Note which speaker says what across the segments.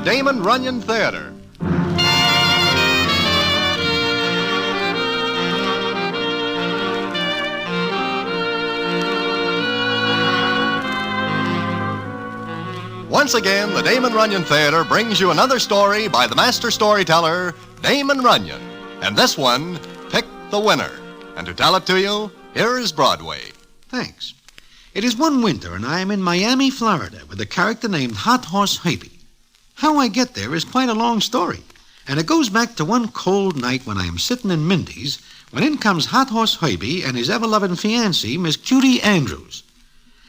Speaker 1: Damon Runyon Theater. Once again, the Damon Runyon Theater brings you another story by the master storyteller, Damon Runyon. And this one, Pick the Winner. And to tell it to you, here is Broadway.
Speaker 2: Thanks. It is one winter, and I am in Miami, Florida, with a character named Hot Horse Hybe. How I get there is quite a long story, and it goes back to one cold night when I am sitting in Mindy's, when in comes Hot Horse Hybe and his ever-loving fiancée, Miss Cutie Andrews.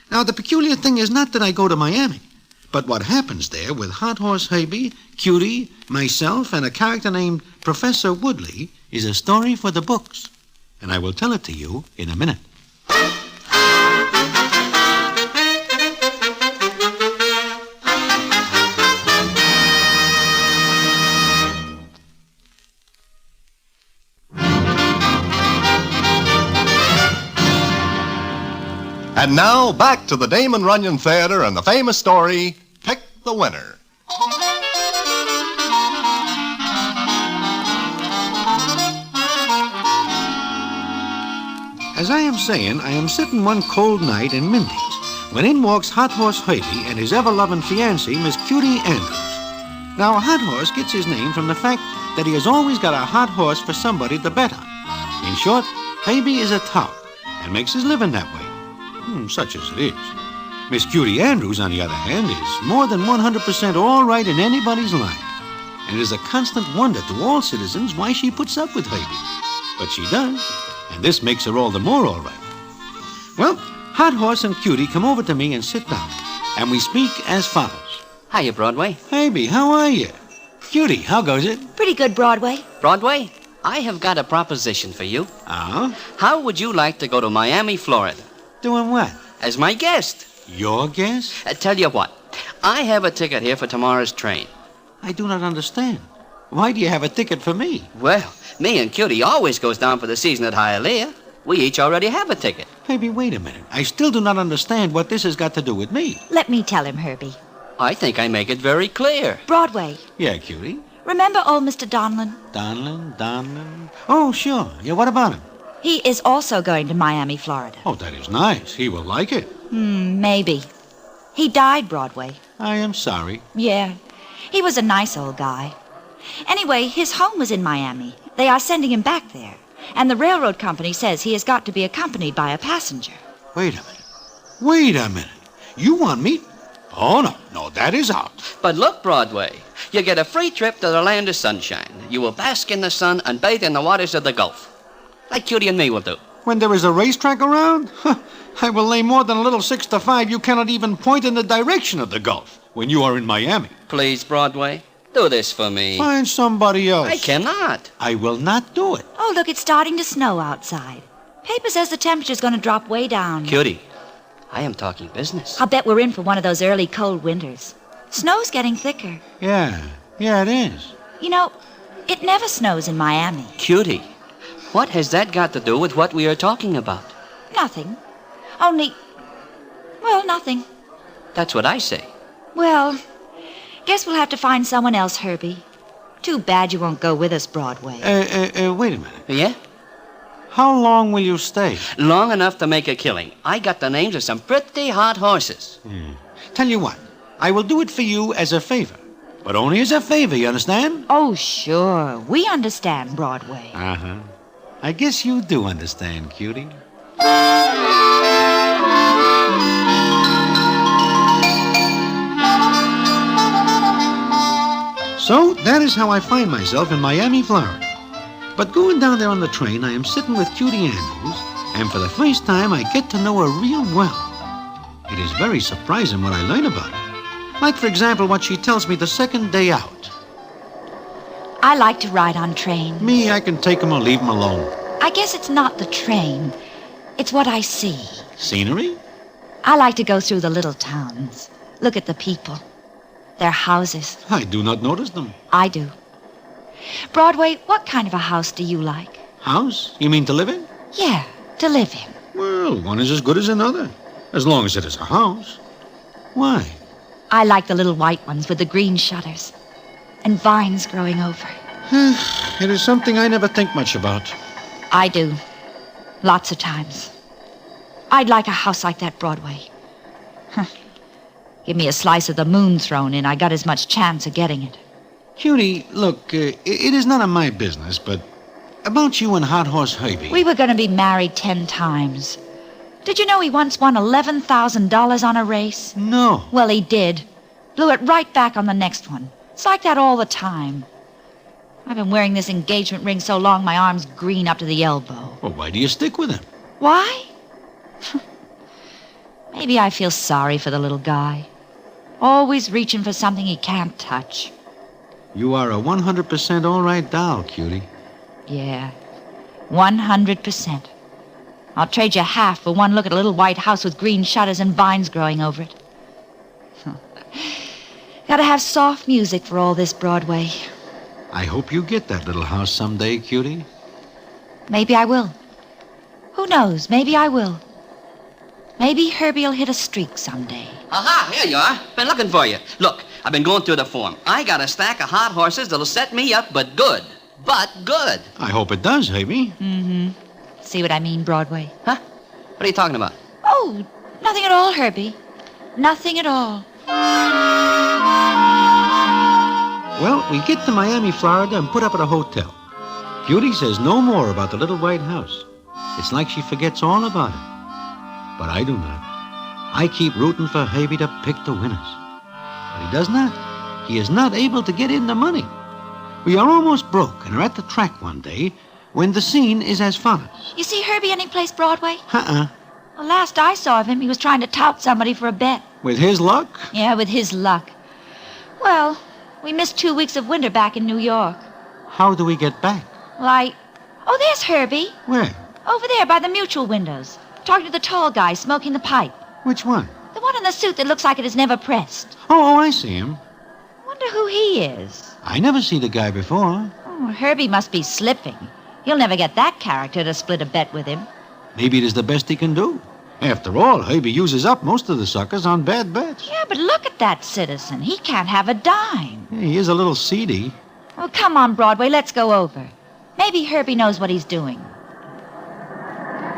Speaker 2: Now, the peculiar thing is not that I go to Miami, but what happens there with Hot Horse Hybe, Cutie, myself, and a character named Professor Woodley is a story for the books, and I will tell it to you in a minute.
Speaker 1: And now, back to the Damon Runyon Theater and the famous story, Pick the Winner.
Speaker 2: As I am saying, I am sitting one cold night in Mindy's, when in walks Hot Horse Hybe and his ever-loving fiancée, Miss Cutie Andrews. Now, Hot Horse gets his name from the fact that he has always got a hot horse for somebody to bet on. In short, Hybe is a tout and makes his living that way. Such as it is. Miss Cutie Andrews, on the other hand, is more than 100% all right in anybody's line. And it is a constant wonder to all citizens why she puts up with Hybe. But she does, and this makes her all the more all right. Well, Hot Horse and Cutie come over to me and sit down, and we speak as follows.
Speaker 3: Hiya, Broadway.
Speaker 2: Hybe, how are you? Cutie, how goes it?
Speaker 4: Pretty good, Broadway.
Speaker 3: Broadway, I have got a proposition for you.
Speaker 2: Oh?
Speaker 3: How would you like to go to Miami, Florida?
Speaker 2: Doing what?
Speaker 3: As my guest.
Speaker 2: Your guest?
Speaker 3: Tell you what, I have a ticket here for tomorrow's train.
Speaker 2: I do not understand. Why do you have a ticket for me?
Speaker 3: Well, me and Cutie always goes down for the season at Hialeah. We each already have a ticket.
Speaker 2: Hybe, wait a minute. I still do not understand what this has got to do with me.
Speaker 4: Let me tell him, Herbie.
Speaker 3: I think I make it very clear.
Speaker 4: Broadway.
Speaker 2: Yeah, Cutie?
Speaker 4: Remember old Mr. Donlin?
Speaker 2: Donlin? Oh, sure. Yeah, what about him?
Speaker 4: He is also going to Miami, Florida.
Speaker 2: Oh, that is nice. He will like it.
Speaker 4: Maybe. He died, Broadway.
Speaker 2: I am sorry.
Speaker 4: Yeah. He was a nice old guy. Anyway, his home was in Miami. They are sending him back there. And the railroad company says he has got to be accompanied by a passenger.
Speaker 2: Wait a minute. You want me? Oh, no, that is out.
Speaker 3: But look, Broadway, you get a free trip to the land of sunshine. You will bask in the sun and bathe in the waters of the Gulf. Like Cutie and me will do.
Speaker 2: When there is a racetrack around? I will lay more than a little 6 to 5. You cannot even point in the direction of the Gulf when you are in Miami.
Speaker 3: Please, Broadway, do this for me.
Speaker 2: Find somebody else.
Speaker 3: I cannot.
Speaker 2: I will not do it.
Speaker 4: Oh, look, it's starting to snow outside. Paper says the temperature's going to drop way down.
Speaker 3: Cutie, I am talking business.
Speaker 4: I'll bet we're in for one of those early cold winters. Snow's getting thicker.
Speaker 2: Yeah, it is.
Speaker 4: You know, it never snows in Miami.
Speaker 3: Cutie, what has that got to do with what we are talking about?
Speaker 4: Nothing. Nothing.
Speaker 3: That's what I say.
Speaker 4: Well, guess we'll have to find someone else, Herbie. Too bad you won't go with us, Broadway.
Speaker 2: Wait a minute.
Speaker 3: Yeah?
Speaker 2: How long will you stay?
Speaker 3: Long enough to make a killing. I got the names of some pretty hot horses.
Speaker 2: Tell you what, I will do it for you as a favor. But only as a favor, you understand?
Speaker 4: Oh, sure. We understand, Broadway.
Speaker 2: Uh-huh. I guess you do understand, Cutie. So, that is how I find myself in Miami, Florida. But going down there on the train, I am sitting with Cutie Andrews, and for the first time, I get to know her real well. It is very surprising what I learn about her. Like, for example, what she tells me the second day out.
Speaker 4: I like to ride on trains.
Speaker 2: Me, I can take 'em or leave 'em alone.
Speaker 4: I guess it's not the train. It's what I see.
Speaker 2: Scenery?
Speaker 4: I like to go through the little towns. Look at the people. Their houses.
Speaker 2: I do not notice them.
Speaker 4: I do. Broadway, what kind of a house do you like?
Speaker 2: House? You mean to live in?
Speaker 4: Yeah, to live in.
Speaker 2: Well, one is as good as another, as long as it is a house. Why?
Speaker 4: I like the little white ones with the green shutters. and vines growing over.
Speaker 2: It is something I never think much about.
Speaker 4: I do. Lots of times. I'd like a house like that, Broadway. Give me a slice of the moon thrown in, I got as much chance of getting it.
Speaker 2: Cutie, look, it is none of my business, but about you and Hot Horse Herbie.
Speaker 4: We were going to be married 10 times. Did you know he once won $11,000 on a race?
Speaker 2: No.
Speaker 4: Well, he did. Blew it right back on the next one. It's like that all the time. I've been wearing this engagement ring so long my arm's green up to the elbow.
Speaker 2: Well, why do you stick with him?
Speaker 4: Why? Maybe I feel sorry for the little guy. Always reaching for something he can't touch.
Speaker 2: You are a 100% all right doll, Cutie.
Speaker 4: Yeah, 100%. I'll trade you half for one look at a little white house with green shutters and vines growing over it. Gotta have soft music for all this, Broadway.
Speaker 2: I hope you get that little house someday, Cutie.
Speaker 4: Maybe I will. Who knows? Maybe I will. Maybe Herbie'll hit a streak someday.
Speaker 3: Aha, here you are. Been looking for you. Look, I've been going through the form. I got a stack of hot horses that'll set me up, but good. But good.
Speaker 2: I hope it does, Herbie.
Speaker 4: Mm-hmm. See what I mean, Broadway?
Speaker 3: Huh? What are you talking about?
Speaker 4: Oh, nothing at all, Herbie. Nothing at all.
Speaker 2: Well, we get to Miami, Florida, and put up at a hotel. Cutie says no more about the little white house. It's like she forgets all about it. But I do not. I keep rooting for Herbie to pick the winners. But he does not. He is not able to get in the money. We are almost broke and are at the track one day when the scene is as follows.
Speaker 4: You see Herbie anyplace, Broadway?
Speaker 2: Uh-uh.
Speaker 4: The last I saw of him, he was trying to tout somebody for a bet.
Speaker 2: With his luck?
Speaker 4: Yeah, with his luck. Well, we missed 2 weeks of winter back in New York.
Speaker 2: How do we get back?
Speaker 4: Well, Oh, there's Herbie.
Speaker 2: Where?
Speaker 4: Over there by the mutual windows. Talking to the tall guy smoking the pipe.
Speaker 2: Which one?
Speaker 4: The one in the suit that looks like it is never pressed.
Speaker 2: Oh, I see him.
Speaker 4: Wonder who he is.
Speaker 2: I never see the guy before.
Speaker 4: Oh, Herbie must be slipping. You'll never get that character to split a bet with him.
Speaker 2: Maybe it is the best he can do. After all, Herbie uses up most of the suckers on bad bets.
Speaker 4: Yeah, but look at that citizen. He can't have a dime.
Speaker 2: He is a little seedy.
Speaker 4: Oh, come on, Broadway. Let's go over. Maybe Herbie knows what he's doing.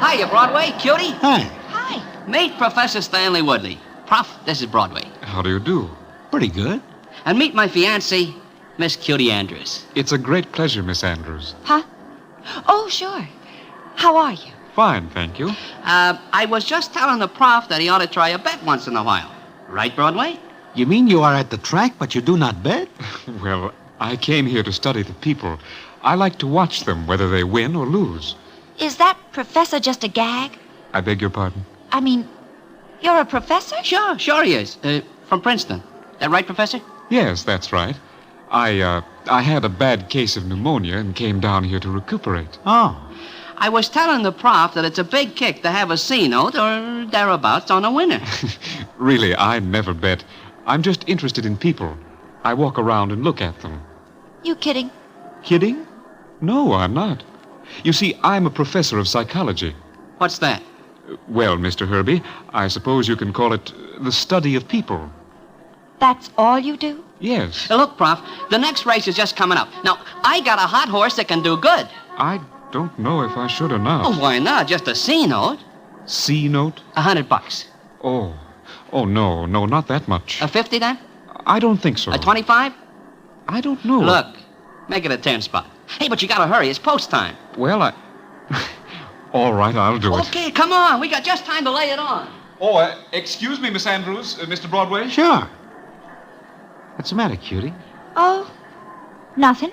Speaker 3: Hiya, Broadway. Cutie.
Speaker 2: Hi.
Speaker 4: Hi.
Speaker 3: Meet Professor Stanley Woodley. Prof, this is Broadway.
Speaker 5: How do you do?
Speaker 2: Pretty good.
Speaker 3: And meet my fiancée, Miss Cutie Andrews.
Speaker 5: It's a great pleasure, Miss Andrews.
Speaker 4: Huh? Oh, sure. How are you?
Speaker 5: Fine, thank you.
Speaker 3: I was just telling the prof that he ought to try a bet once in a while. Right, Broadway?
Speaker 2: You mean you are at the track, but you do not bet?
Speaker 5: Well, I came here to study the people. I like to watch them, whether they win or lose.
Speaker 4: Is that professor just a gag?
Speaker 5: I beg your pardon?
Speaker 4: I mean, you're a professor?
Speaker 3: Sure he is. From Princeton. That right, Professor?
Speaker 5: Yes, that's right. I had a bad case of pneumonia and came down here to recuperate.
Speaker 2: Oh.
Speaker 3: I was telling the prof that it's a big kick to have a C note or thereabouts on a winner.
Speaker 5: Really, I never bet. I'm just interested in people. I walk around and look at them.
Speaker 4: You kidding?
Speaker 5: Kidding? No, I'm not. You see, I'm a professor of psychology.
Speaker 3: What's that?
Speaker 5: Well, Mr. Herbie, I suppose you can call it the study of people.
Speaker 4: That's all you do?
Speaker 5: Yes.
Speaker 3: Look, Prof, the next race is just coming up. Now, I got a hot horse that can do good.
Speaker 5: I don't know if I should or not.
Speaker 3: Oh, why not? Just a C note.
Speaker 5: C note?
Speaker 3: $100.
Speaker 5: Oh, no, not that much.
Speaker 3: A 50 then?
Speaker 5: I don't think so.
Speaker 3: A 25?
Speaker 5: I don't know.
Speaker 3: Look, make it a 10 spot. Hey, but you gotta hurry. It's post time.
Speaker 5: Well, all right, I'll do it.
Speaker 3: Okay, come on. We got just time to lay it on.
Speaker 5: Oh, excuse me, Miss Andrews, Mr. Broadway.
Speaker 2: Sure. What's the matter, Cutie?
Speaker 4: Oh, nothing.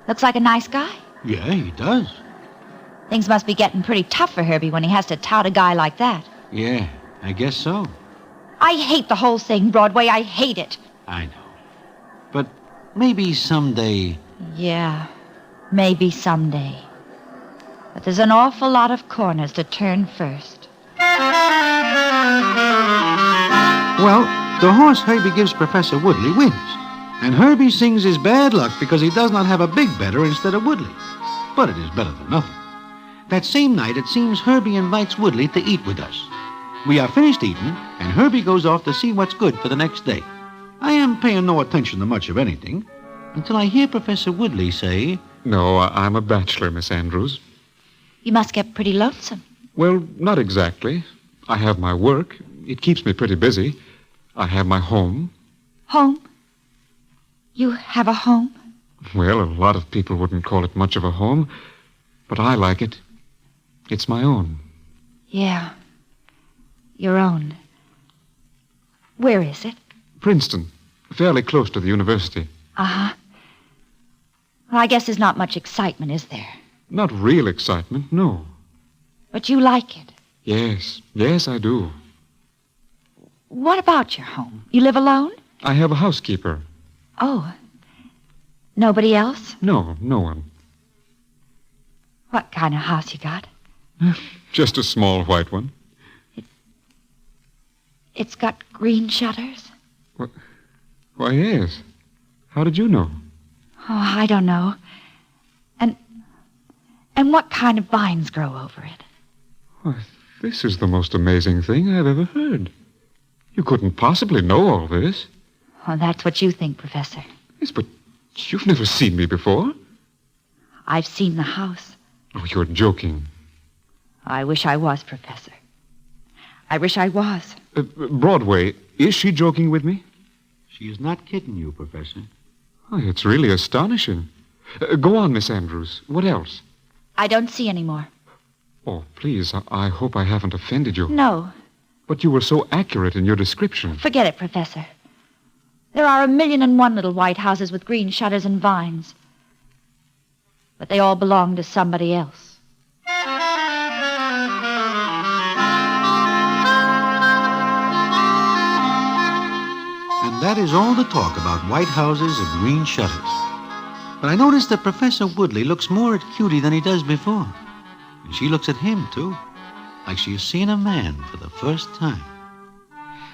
Speaker 4: Looks like a nice guy.
Speaker 2: Yeah, he does.
Speaker 4: Things must be getting pretty tough for Herbie when he has to tout a guy like that.
Speaker 2: Yeah, I guess so.
Speaker 4: I hate the whole thing, Broadway. I hate it.
Speaker 2: I know. But maybe someday...
Speaker 4: Yeah, maybe someday. But there's an awful lot of corners to turn first.
Speaker 2: Well, the horse Herbie gives Professor Woodley wins. And Herbie sings his bad luck because he does not have a big bettor instead of Woodley. But it is better than nothing. That same night, it seems Herbie invites Woodley to eat with us. We are finished eating, and Herbie goes off to see what's good for the next day. I am paying no attention to much of anything until I hear Professor Woodley say,
Speaker 5: No, I'm a bachelor, Miss Andrews.
Speaker 4: You must get pretty lonesome.
Speaker 5: Well, not exactly. I have my work. It keeps me pretty busy. I have my home.
Speaker 4: Home? You have a home?
Speaker 5: Well, a lot of people wouldn't call it much of a home, but I like it. It's my own.
Speaker 4: Yeah. Your own. Where is it?
Speaker 5: Princeton, fairly close to the university.
Speaker 4: Uh-huh. Well, I guess there's not much excitement, is there?
Speaker 5: Not real excitement, no.
Speaker 4: But you like it.
Speaker 5: Yes, I do.
Speaker 4: What about your home? You live alone?
Speaker 5: I have a housekeeper.
Speaker 4: Oh. Nobody else?
Speaker 5: No one.
Speaker 4: What kind of house you got?
Speaker 5: Just a small white one.
Speaker 4: It's got green shutters?
Speaker 5: Why, yes. How did you know?
Speaker 4: Oh, I don't know. And what kind of vines grow over it?
Speaker 5: Why, this is the most amazing thing I've ever heard. You couldn't possibly know all this.
Speaker 4: Oh, that's what you think, Professor.
Speaker 5: Yes, but you've never seen me before.
Speaker 4: I've seen the house.
Speaker 5: Oh, you're joking.
Speaker 4: I wish I was, Professor. I wish I was.
Speaker 5: Broadway, is she joking with me?
Speaker 2: She is not kidding you, Professor.
Speaker 5: Oh, it's really astonishing. Go on, Miss Andrews. What else?
Speaker 4: I don't see any more.
Speaker 5: Oh, please, I hope I haven't offended you.
Speaker 4: No.
Speaker 5: But you were so accurate in your description.
Speaker 4: Forget it, Professor. There are 1,000,001 little white houses with green shutters and vines. But they all belong to somebody else.
Speaker 2: And that is all the talk about white houses and green shutters. But I noticed that Professor Woodley looks more at Cutie than he does before. And she looks at him, too, like she is seeing a man for the first time.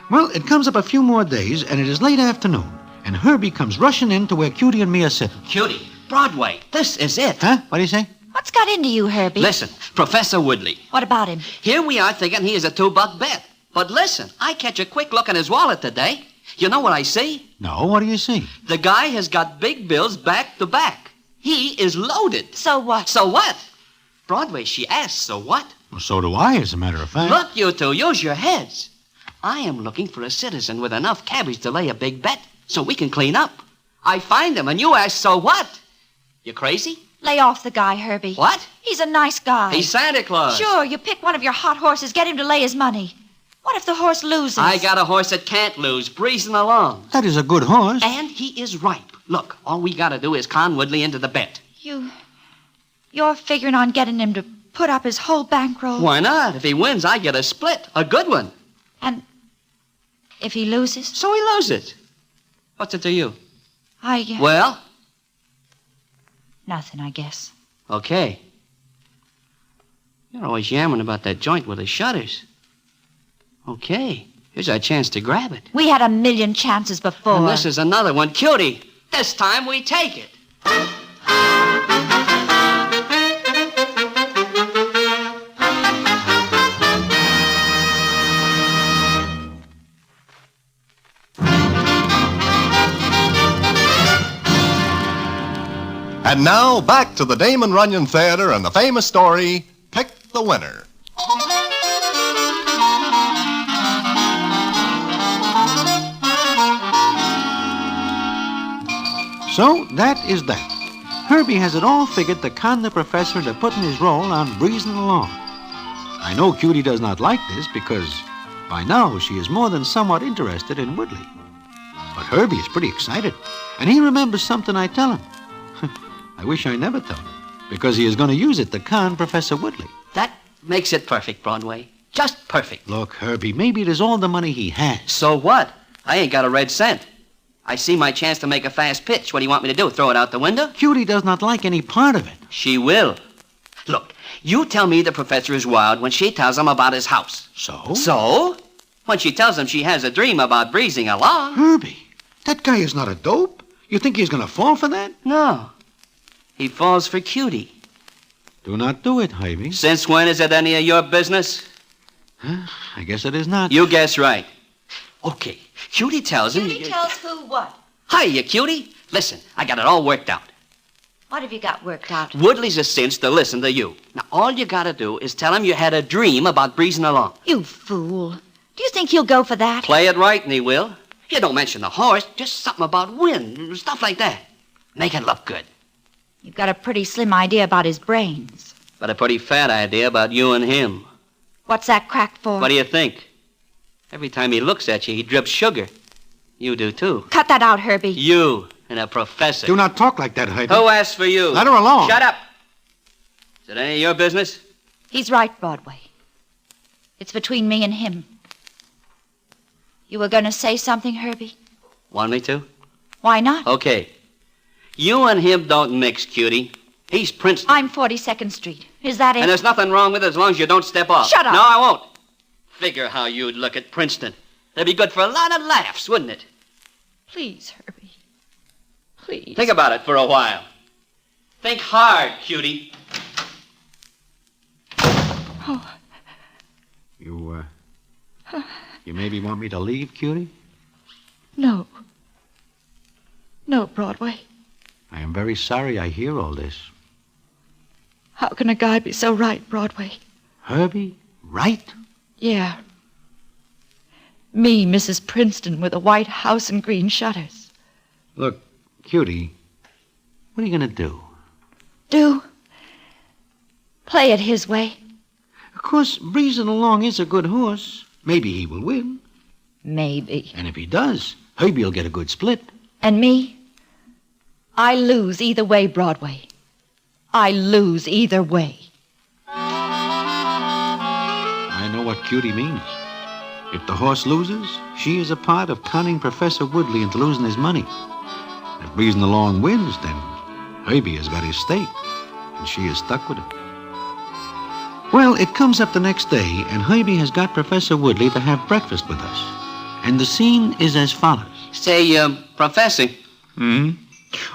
Speaker 2: Well, it comes up a few more days, and it is late afternoon, and Herbie comes rushing in to where Cutie and me are sitting.
Speaker 3: Cutie, Broadway, this is it.
Speaker 2: Huh? What do you say?
Speaker 4: What's got into you, Herbie?
Speaker 3: Listen, Professor Woodley.
Speaker 4: What about him?
Speaker 3: Here we are thinking he is a $2 bet. But listen, I catch a quick look in his wallet today. You know what I see?
Speaker 2: No, what do you see?
Speaker 3: The guy has got big bills back to back. He is loaded.
Speaker 4: So what?
Speaker 3: So what? Broadway, she asks, so what?
Speaker 2: Well, so do I, as a matter of fact.
Speaker 3: Look, you two, use your heads. I am looking for a citizen with enough cabbage to lay a big bet so we can clean up. I find him, and you ask, so what? You crazy?
Speaker 4: Lay off the guy, Herbie.
Speaker 3: What?
Speaker 4: He's a nice guy.
Speaker 3: He's Santa Claus.
Speaker 4: Sure, you pick one of your hot horses, get him to lay his money. What if the horse loses?
Speaker 3: I got a horse that can't lose, breezing along.
Speaker 2: That is a good horse.
Speaker 3: And he is ripe. Look, all we got to do is con Woodley into the bet.
Speaker 4: You're figuring on getting him to put up his whole bankroll?
Speaker 3: Why not? If he wins, I get a split. A good one.
Speaker 4: And if he loses?
Speaker 3: So he loses. What's it to you? Well?
Speaker 4: Nothing, I guess.
Speaker 3: Okay. You're always yammering about that joint with the shutters. Okay. Here's our chance to grab it.
Speaker 4: We had 1,000,000 chances before.
Speaker 3: And this is another one. Cutie, this time we take it.
Speaker 1: And now, back to the Damon Runyon Theater and the famous story, Pick the Winner.
Speaker 2: So, that is that. Herbie has it all figured to con the professor into putting his role on breezing along. I know Cutie does not like this because by now she is more than somewhat interested in Woodley. But Herbie is pretty excited, and he remembers something I tell him. I wish I never told him, because he is going to use it to con Professor Woodley.
Speaker 3: That makes it perfect, Broadway. Just perfect.
Speaker 2: Look, Herbie, maybe it is all the money he has.
Speaker 3: So what? I ain't got a red cent. I see my chance to make a fast pitch. What do you want me to do, throw it out the window?
Speaker 2: Cutie does not like any part of it.
Speaker 3: She will. Look, you tell me the professor is wild when she tells him about his house.
Speaker 2: So?
Speaker 3: So? When she tells him she has a dream about breezing along.
Speaker 2: Herbie, that guy is not a dope. You think he's going to fall for that?
Speaker 3: No. He falls for Cutie.
Speaker 2: Do not do it, Herbie.
Speaker 3: Since when is it any of your business?
Speaker 2: I guess it is not.
Speaker 3: You guess right. Okay, Cutie tells him...
Speaker 4: Cutie tells who what?
Speaker 3: Hiya, Cutie. Listen, I got it all worked out.
Speaker 4: What have you got worked out?
Speaker 3: Woodley's a cinch to listen to you. Now, all you gotta do is tell him you had a dream about breezing along.
Speaker 4: You fool. Do you think he'll go for that?
Speaker 3: Play it right and he will. You don't mention the horse, just something about wind, stuff like that. Make it look good.
Speaker 4: You've got a pretty slim idea about his brains.
Speaker 3: But a pretty fat idea about you and him.
Speaker 4: What's that cracked for?
Speaker 3: What do you think? Every time he looks at you, he drips sugar. You do, too.
Speaker 4: Cut that out, Herbie.
Speaker 3: You and a professor.
Speaker 2: Do not talk like that, Herbie.
Speaker 3: Who asked for you?
Speaker 2: Let her alone.
Speaker 3: Shut up. Is it any of your business?
Speaker 4: He's right, Broadway. It's between me and him. You were going to say something, Herbie?
Speaker 3: Want me to?
Speaker 4: Why not?
Speaker 3: Okay. You and him don't mix, Cutie. He's Princeton.
Speaker 4: I'm 42nd Street. Is that it?
Speaker 3: And there's nothing wrong with it as long as you don't step off.
Speaker 4: Shut up.
Speaker 3: No, I won't. Figure how you'd look at Princeton. That'd be good for a lot of laughs, wouldn't it?
Speaker 4: Please, Herbie. Please.
Speaker 3: Think about it for a while. Think hard, Cutie.
Speaker 4: Oh.
Speaker 2: You maybe want me to leave, Cutie?
Speaker 4: No. No, Broadway.
Speaker 2: I am very sorry I hear all this.
Speaker 4: How can a guy be so right, Broadway?
Speaker 2: Herbie, right?
Speaker 4: Yeah. Me, Mrs. Princeton, with a white house and green shutters.
Speaker 2: Look, Cutie, what are you going to do?
Speaker 4: Do? Play it his way.
Speaker 2: Of course, breezing along is a good horse. Maybe he will win.
Speaker 4: Maybe.
Speaker 2: And if he does, Herbie will get a good split.
Speaker 4: And me? I lose either way, Broadway. I lose either way.
Speaker 2: I know what Cutie means. If the horse loses, she is a part of conning Professor Woodley into losing his money. If breezing along wins, then Herbie has got his stake, and she is stuck with it. Well, it comes up the next day, and Herbie has got Professor Woodley to have breakfast with us. And the scene is as follows.
Speaker 3: Say, Professor.
Speaker 5: Hmm?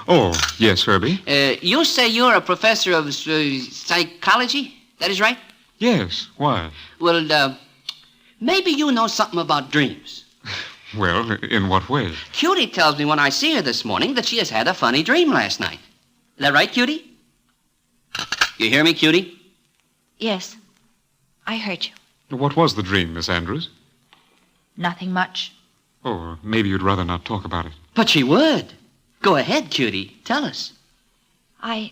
Speaker 5: Oh, yes, Herbie.
Speaker 3: You say you're a professor of psychology? That is right?
Speaker 5: Yes, why?
Speaker 3: Well, maybe you know something about dreams.
Speaker 5: Well, in what way?
Speaker 3: Cutie tells me when I see her this morning that she has had a funny dream last night. Is that right, Cutie? You hear me, Cutie?
Speaker 4: Yes. I heard you.
Speaker 5: What was the dream, Miss Andrews?
Speaker 4: Nothing much.
Speaker 5: Oh, maybe you'd rather not talk about it.
Speaker 3: But she would. Go ahead, Cutie. Tell us.
Speaker 4: I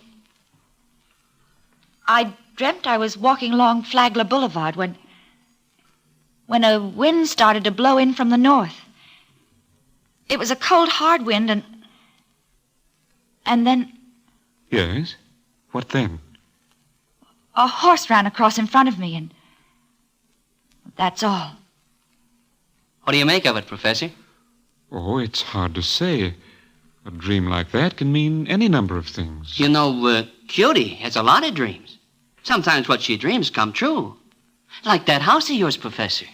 Speaker 4: dreamt I was walking along Flagler Boulevard when a wind started to blow in from the north. It was a cold, hard wind, and then
Speaker 5: Yes? What then?
Speaker 4: a horse ran across in front of me, and that's all.
Speaker 3: What do you make of it, Professor?
Speaker 5: Oh, it's hard to say. A dream like that can mean any number of things.
Speaker 3: You know, Cutie has a lot of dreams. Sometimes what she dreams come true. Like that house of yours, Professor.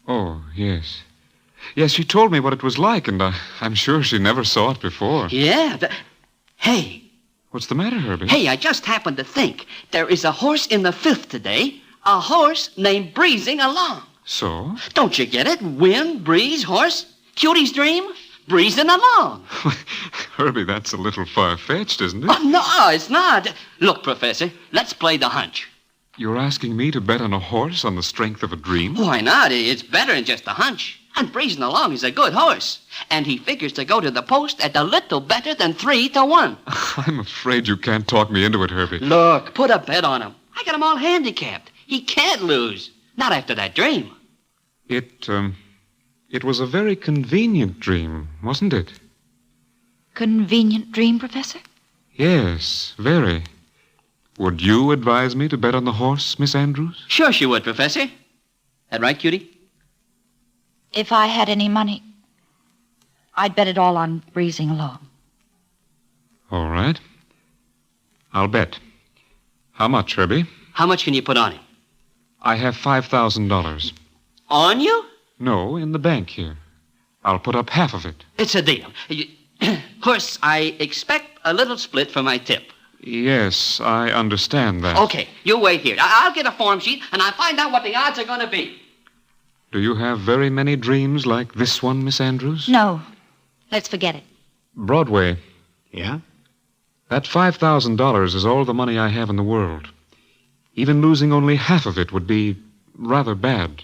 Speaker 5: Oh, yes. Yes, she told me what it was like, and I'm sure she never saw it before.
Speaker 3: Yeah. Hey.
Speaker 5: What's the matter, Herbie?
Speaker 3: Hey, I just happened to think. There is a horse in the fifth today. A horse named Breezing Along.
Speaker 5: So?
Speaker 3: Don't you get it? Wind, breeze, horse. Cutie's dream? Breezing along.
Speaker 5: Herbie, that's a little far-fetched, isn't it?
Speaker 3: Oh, no, it's not. Look, Professor, let's play the hunch.
Speaker 5: You're asking me to bet on a horse on the strength of a dream?
Speaker 3: Why not? It's better than just a hunch. And Breezing Along is a good horse. And he figures to go to the post at a little better than 3-1.
Speaker 5: I'm afraid you can't talk me into it, Herbie.
Speaker 3: Look, put a bet on him. I got him all handicapped. He can't lose. Not after that dream.
Speaker 5: It was a very convenient dream, wasn't it?
Speaker 4: Convenient dream, Professor?
Speaker 5: Yes, very. Would you advise me to bet on the horse, Miss Andrews?
Speaker 3: Sure she would, Professor. That right, Cutie?
Speaker 4: If I had any money, I'd bet it all on Breezing Along.
Speaker 5: All right. I'll bet. How much, Herbie?
Speaker 3: How much can you put on him?
Speaker 5: I have $5,000.
Speaker 3: On you?
Speaker 5: No, in the bank here. I'll put up half of it.
Speaker 3: It's a deal. Of course, I expect a little split for my tip.
Speaker 5: Yes, I understand that.
Speaker 3: Okay, you wait here. I'll get a form sheet, and I'll find out what the odds are going to be.
Speaker 5: Do you have very many dreams like this one, Miss Andrews?
Speaker 4: No. Let's forget it.
Speaker 5: Broadway,
Speaker 2: Yeah?
Speaker 5: that $5,000 is all the money I have in the world. Even losing only half of it would be rather bad.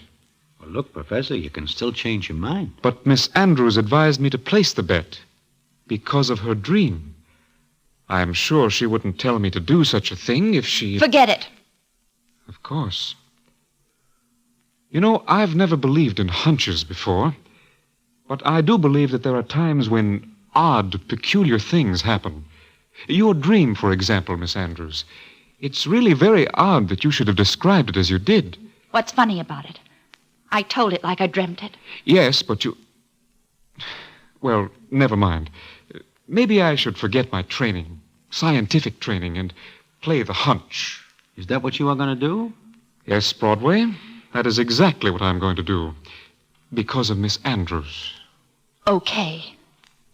Speaker 2: Well, look, Professor, you can still change your mind.
Speaker 5: But Miss Andrews advised me to place the bet because of her dream. I'm sure she wouldn't tell me to do such a thing if she...
Speaker 4: Forget it.
Speaker 5: Of course. You know, I've never believed in hunches before, but I do believe that there are times when odd, peculiar things happen. Your dream, for example, Miss Andrews. It's really very odd that you should have described it as you did.
Speaker 4: What's funny about it? I told it like I dreamt it.
Speaker 5: Yes, but you... Well, never mind. Maybe I should forget my training, scientific training, and play the hunch.
Speaker 2: Is that what you are going to do?
Speaker 5: Yes, Broadway, that is exactly what I'm going to do. Because of Miss Andrews.
Speaker 4: Okay.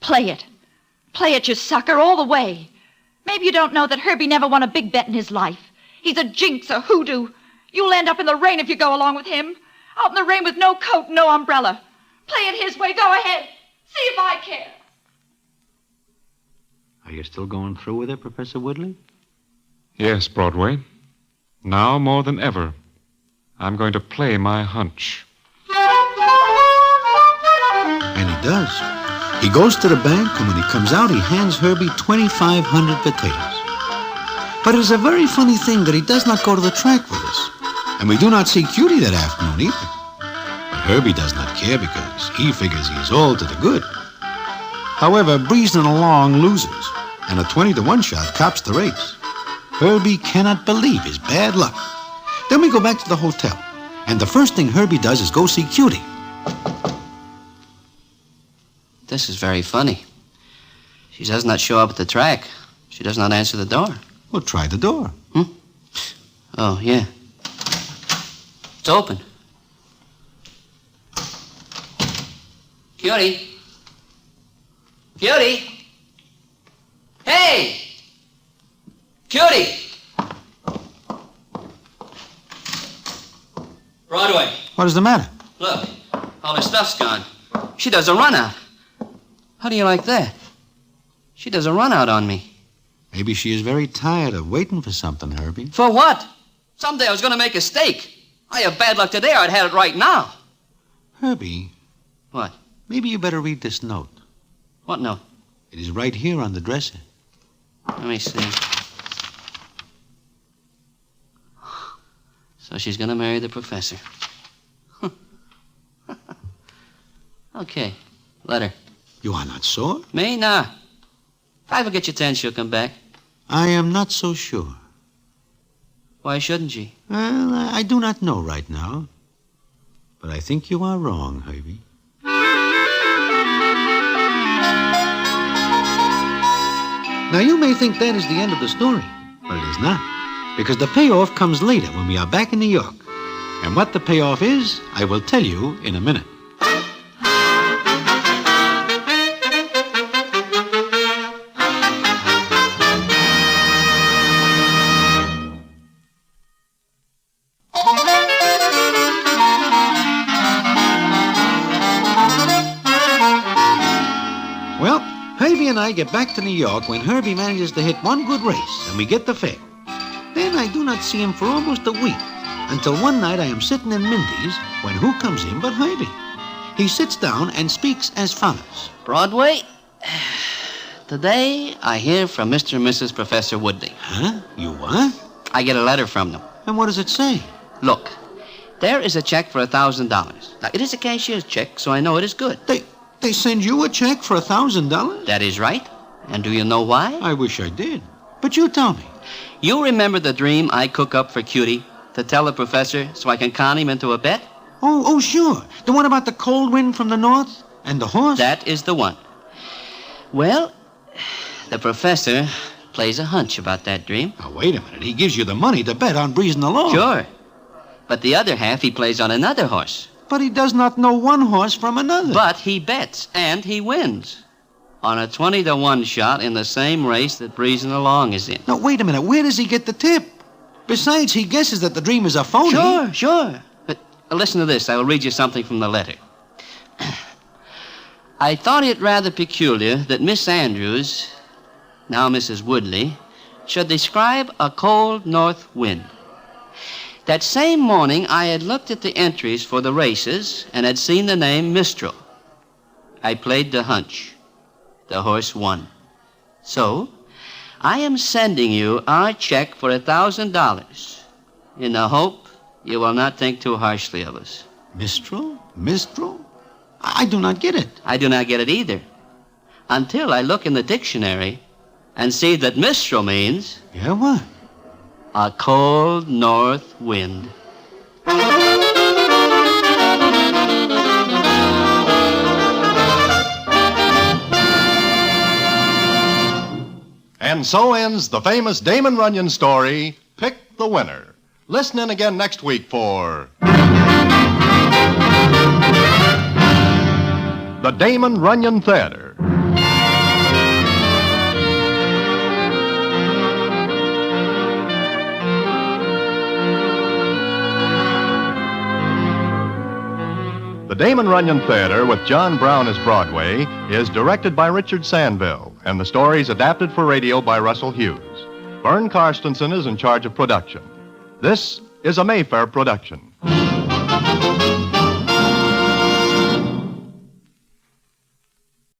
Speaker 4: Play it. Play it, you sucker, all the way. Maybe you don't know that Herbie never won a big bet in his life. He's a jinx, a hoodoo. You'll end up in the rain if you go along with him. Out in the rain with no coat and no umbrella. Play it his way. Go ahead. See if I care.
Speaker 2: Are you still going through with it, Professor Woodley?
Speaker 5: Yes, Broadway. Now more than ever, I'm going to play my hunch.
Speaker 2: And he does. He goes to the bank, and when he comes out, he hands Herbie 2,500 potatoes. But it is a very funny thing that he does not go to the track with us. And we do not see Cutie that afternoon either. But Herbie does not care because he figures he is all to the good. However, breezing along loses, and a 20-to-1 shot cops the race. Herbie cannot believe his bad luck. Then we go back to the hotel, and the first thing Herbie does is go see Cutie.
Speaker 3: This is very funny. She does not show up at the track. She does not answer the door.
Speaker 2: Well, try the door.
Speaker 3: Oh, yeah. It's open. Cutie. Cutie. Hey! Cutie! Broadway,
Speaker 2: What is the matter?
Speaker 3: look. All her stuff's gone. She does a run out. How do you like that? She does a run out on me.
Speaker 2: Maybe she is very tired of waiting for something, Herbie.
Speaker 3: For what? Someday I was going to make a steak. I have bad luck today or I'd had it right now.
Speaker 2: Herbie,
Speaker 3: What?
Speaker 2: maybe you better read this note.
Speaker 3: What note?
Speaker 2: It is right here on the dresser.
Speaker 3: Let me see. So she's going to marry the professor. Okay, letter.
Speaker 2: You are not sure?
Speaker 3: Me? Nah. If I ever get your 10, she'll come back.
Speaker 2: I am not so sure.
Speaker 3: Why shouldn't she?
Speaker 2: Well, I do not know right now. But I think you are wrong, Herbie. Now, you may think that is the end of the story, but it is not. Because the payoff comes later when we are back in New York. And what the payoff is, I will tell you in a minute. Well, Herbie and I get back to New York when Herbie manages to hit one good race and we get the fare. Then I do not see him for almost a week, until one night I am sitting in Mindy's when who comes in but Herbie? He sits down and speaks as follows.
Speaker 3: Broadway, today I hear from Mr. and Mrs. Professor Woodley.
Speaker 2: Huh? You what?
Speaker 3: I get a letter from them.
Speaker 2: And what does it say?
Speaker 3: Look, there is a check for $1,000. Now, it is a cashier's check, so I know it is good.
Speaker 2: They send you a check for $1,000?
Speaker 3: That is right. And do you know why?
Speaker 2: I wish I did. But you tell me.
Speaker 3: You remember the dream I cook up for Cutie to tell the professor so I can con him into a bet?
Speaker 2: Oh, sure. The one about the cold wind from the north and the horse?
Speaker 3: That is the one. Well, the professor plays a hunch about that dream.
Speaker 2: Now, wait a minute. He gives you the money to bet on breezing along.
Speaker 3: Sure. But the other half he plays on another horse.
Speaker 2: But he does not know one horse from another.
Speaker 3: But he bets, and he wins. On a 20-to-1 shot in the same race that Breezing Along is in.
Speaker 2: Now, wait a minute. Where does he get the tip? Besides, he guesses that the dream is a phony.
Speaker 3: Sure. But Listen to this. I will read you something from the letter. I thought it rather peculiar that Miss Andrews, now Mrs. Woodley, should describe a cold north wind. That same morning, I had looked at the entries for the races and had seen the name Mistral. I played the hunch. The horse won. So, I am sending you our check for $1,000 in the hope you will not think too harshly of us.
Speaker 2: Mistral? Mistral? I do not get it.
Speaker 3: I do not get it either. Until I look in the dictionary and see that Mistral means
Speaker 2: Yeah, what?
Speaker 3: a cold north wind.
Speaker 1: And so ends the famous Damon Runyon story, Pick the Winner. Listen in again next week for the Damon Runyon Theater. The Damon Runyon Theater with John Brown as Broadway is directed by Richard Sandville, and the story is adapted for radio by Russell Hughes. Vern Karstensen is in charge of production. This is a Mayfair production.